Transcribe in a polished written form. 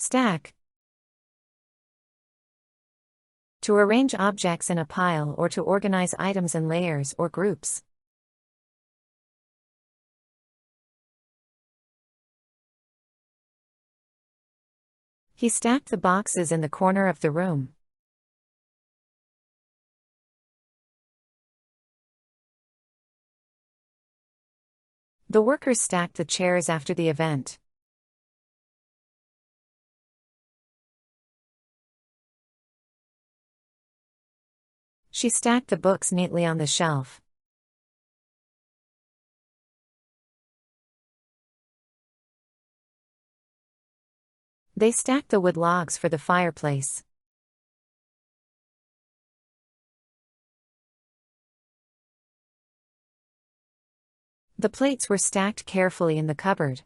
Stack. To arrange objects in a pile or to organize items in layers or groups. He stacked the boxes in the corner of the room. The workers stacked the chairs after the event. She stacked the books neatly on the shelf. They stacked the wood logs for the fireplace. The plates were stacked carefully in the cupboard.